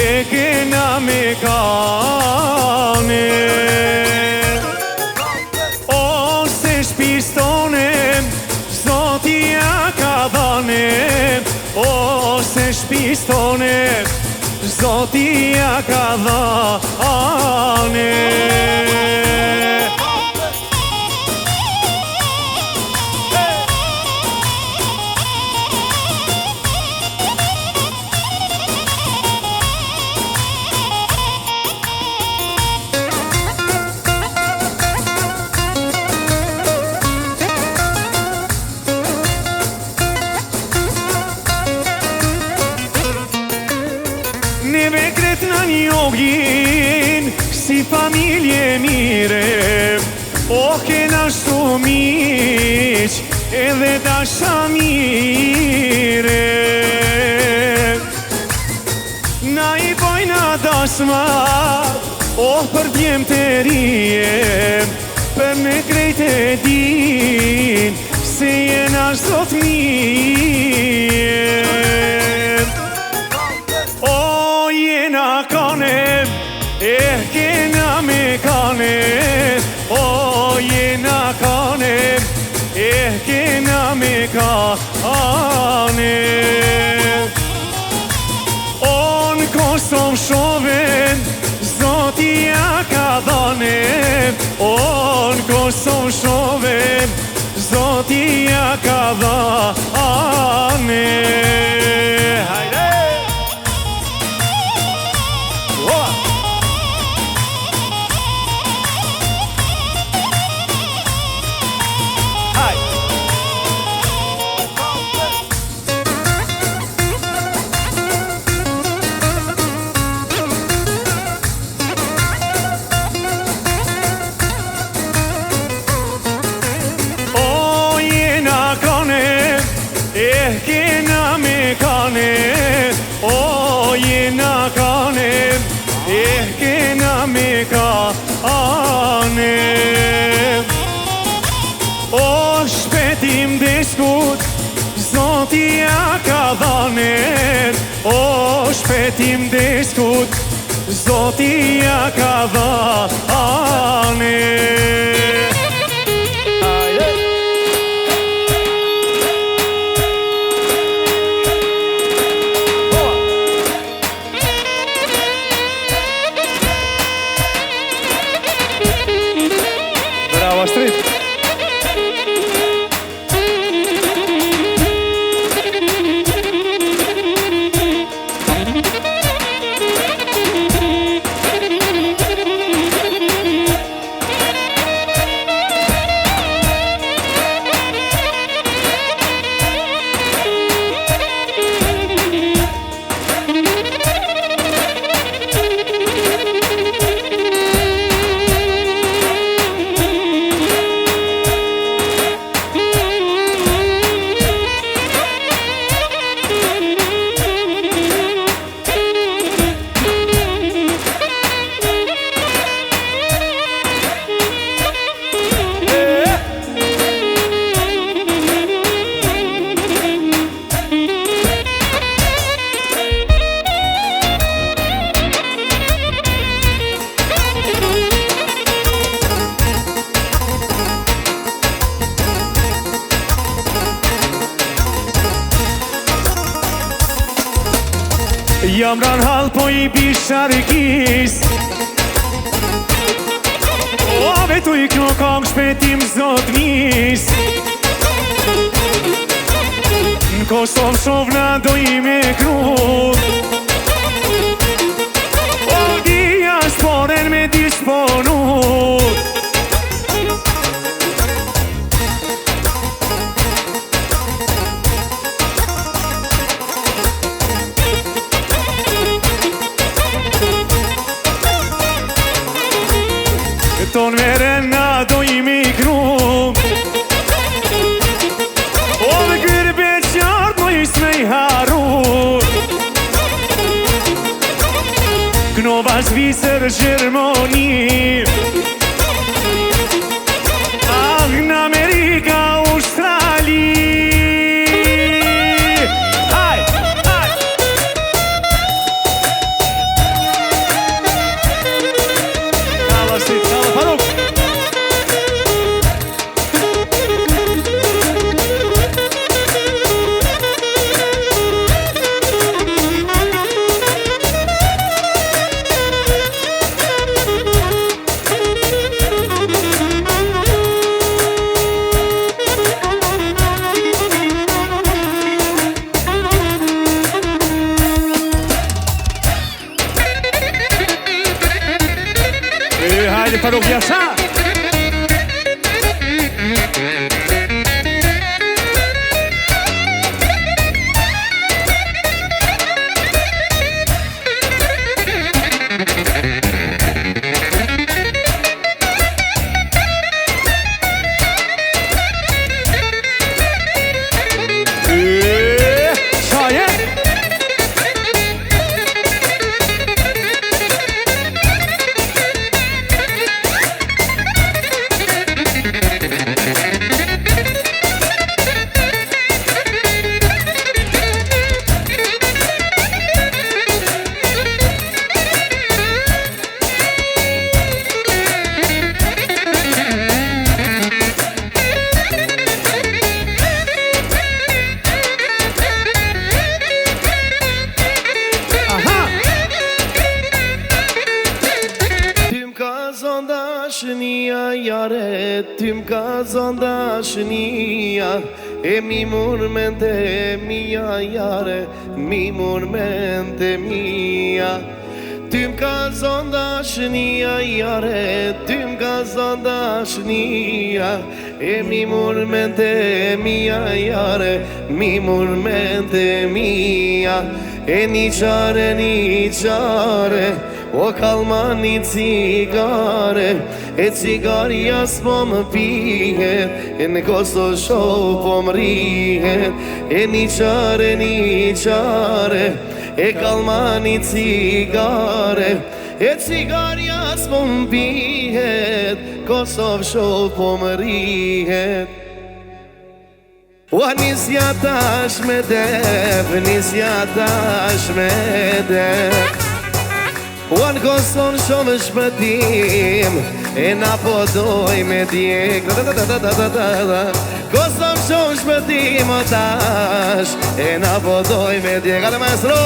e kena me kane. Ose shpistone, Zoti ja ka dhane. Ose shpistone, Zoti ja ka dhane. Neve kret në njohin si familje mire. O kena shtu miq edhe dasha mire. Na i bojna dashma, për djem të rije. Për me krejt e din se jena zot mirë. Jena kane, e kena me kane. O jena kane, e kena me kane. O në Kosovë shoven, Zoti ja ka dhane. O në Kosovë shoven, Zoti ja ka dhane. Hajde! E kena me kane, o jena kane, e kena me kane. O shpetim deskut, Zoti ja ka dhane. O shpetim deskut, Zoti ja ka dhane. Astrid. Jam ran hall po I bisharkis. O vetu I kjo kam shpetim zotnis. Në Kosovë shovna do I me kru. O diasporen me disponu. Ton verena do I me kru. O dhe kërë beqart mo I s'me I haru. Knova Zvicër Gjermoni. Ah, në Amerika, Australi. Haj, haj. Hajde Faruk Jasha. Tym kazan dashnia e mi murmente mia yare mi murmente mia Tym kazan dashnia yare tym kazan dashnia e mi murmente mia yare mi murmente mia e ni chare o kalma ni cigare e cigaria s'po më pihet e në Kosovë shoh po më rihet e një qare e kalma një cigare e cigaria s'po më pihet Kosovë shoh po më rihet Ua nisja tash me dep nisja tash me dep Ua në Kosovë shumë shpëtim e na po doj me djek Kosovë shumë shpëtim o tash e na po doj me djek Ate maestro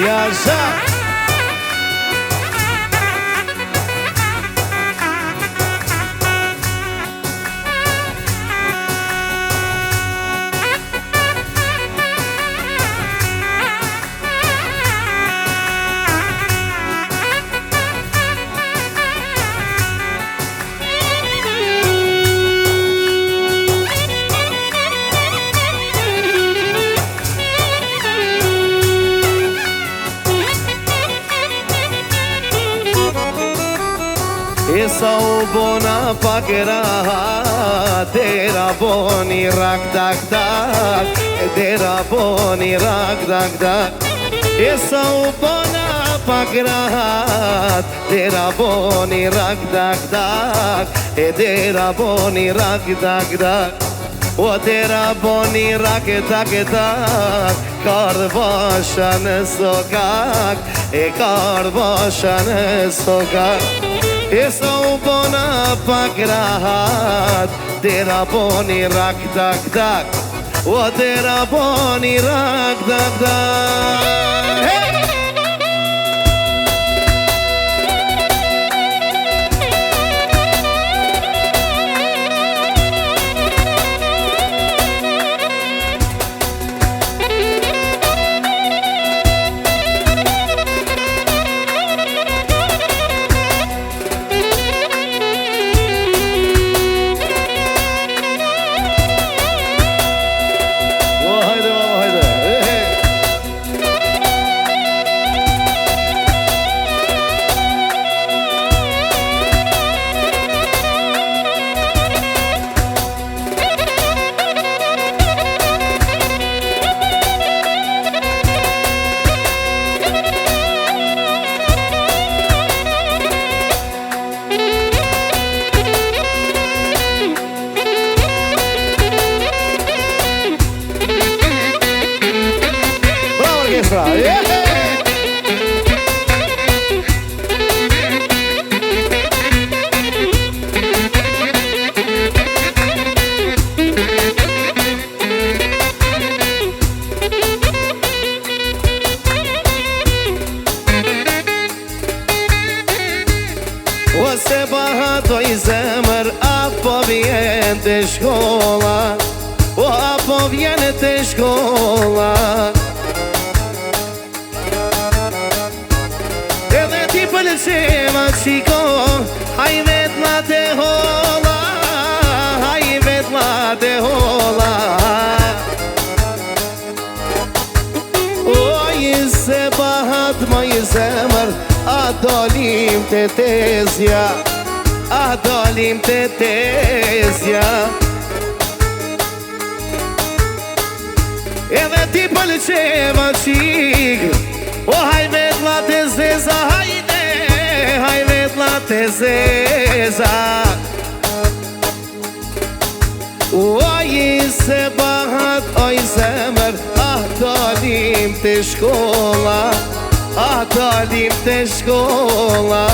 Jasha Sa u bona pak rahat Dera boni rak tak tak Dera boni rak tak tak Sa u bona pak rahat Dera boni rak tak tak Dera boni rak tak tak O dera boni rak tak tak Kardë basha në sokak Kardë basha në sokak Sa u bona pak rahat Dera boni rak tak tak O dera boni rak tak tak zemër apo vjen të shkolla O apo vjen të shkolla pëlqema qiko Haj vet ma te hola Haj vet ma te hola Oj se bahat ma i zemër A dolim të tezja A dolim të tezja Edhe ti pëlqema qik O haj vet la të zeza Hajde Haj vet la të zeza Oj se bahat oj zemër Ah dalim të shkolla Ah dalim të shkolla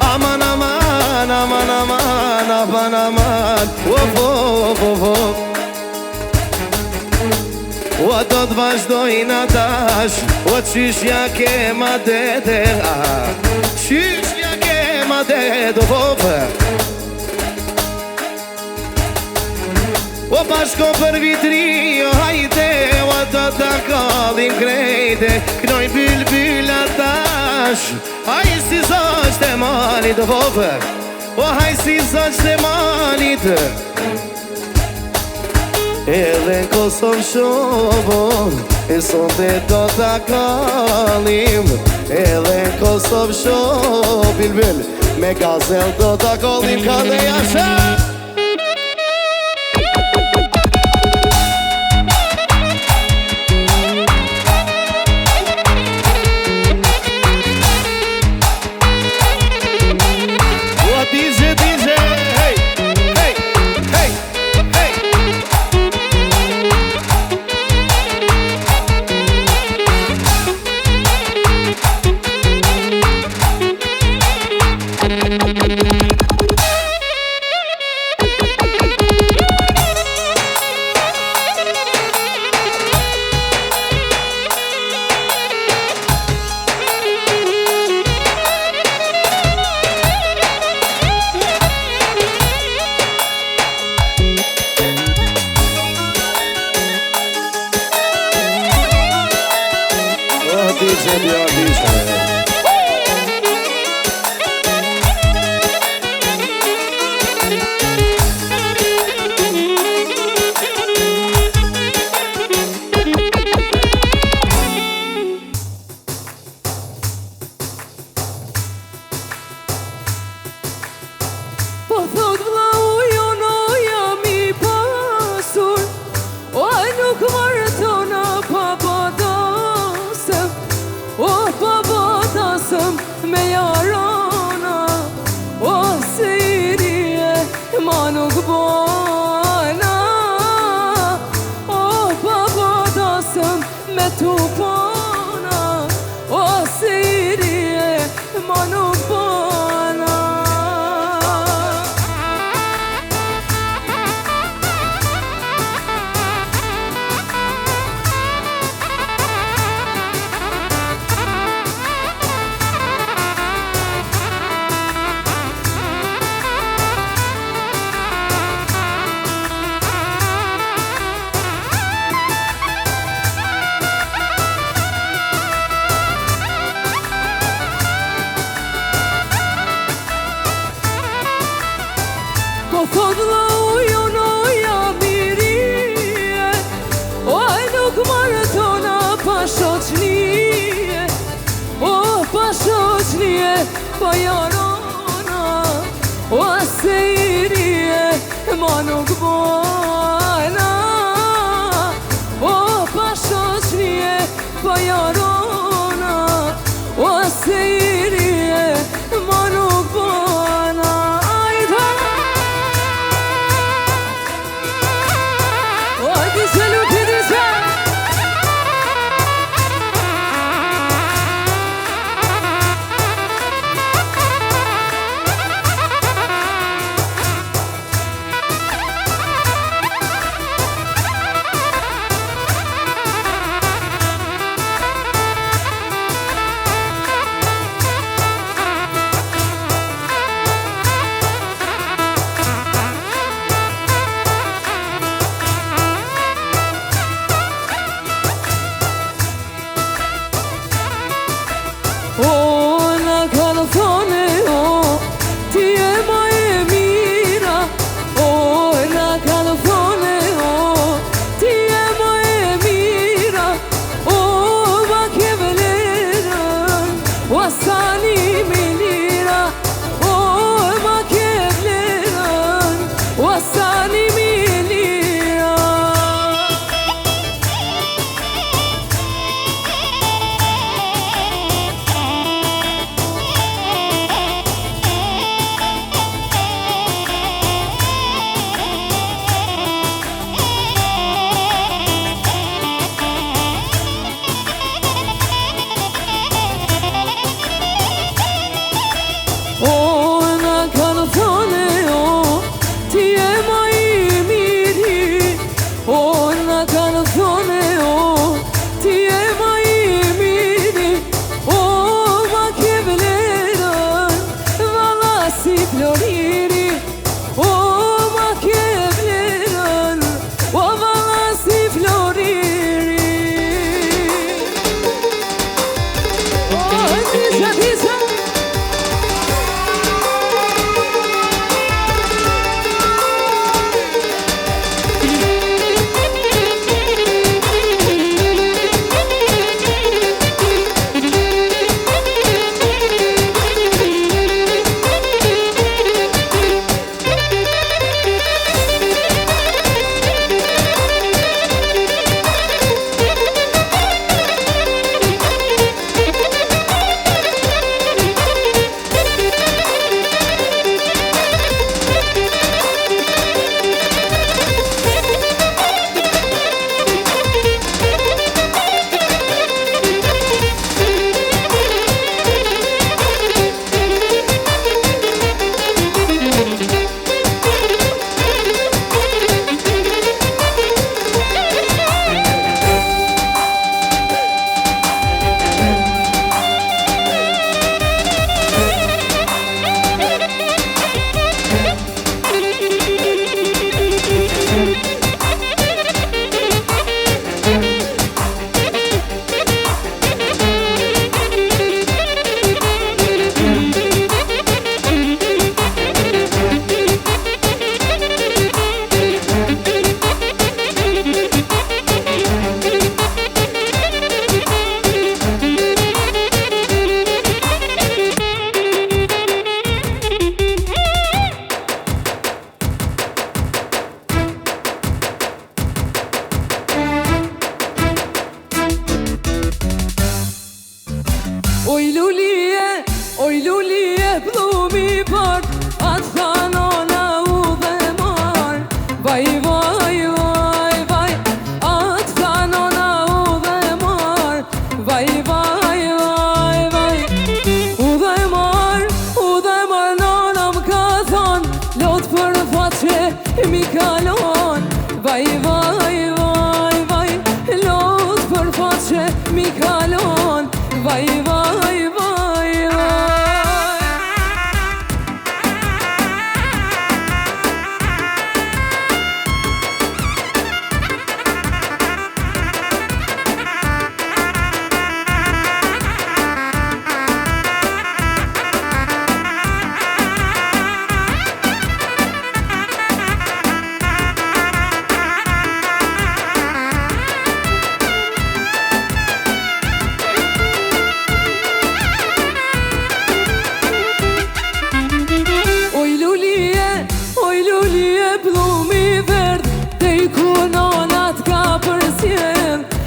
Aman aman aman aman aman aman O do të vazhdojnë atash O qyshja ke ma dete Qyshja ke ma dete O bashko për vitri O hajte O do të kallim krejte Knoj bylbyl atash Haj si zoq të manit O haj si zoq të manit Edhe në Kosovë shobon E sonde do të kallim Edhe në Kosovë shob Bylbyl Me gazel do të kallim Ka dhe jasha Po thot vlau jono jam I pasur O nuk martona pa padasem O pa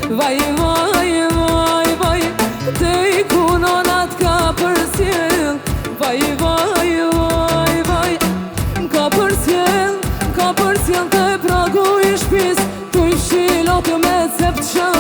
Vaj, vaj, vaj, vaj, te I kunonat ka përsjell. Vaj, vaj, vaj, vaj, ka përsjell te pragu I shpis. Tu I shilot me cep qa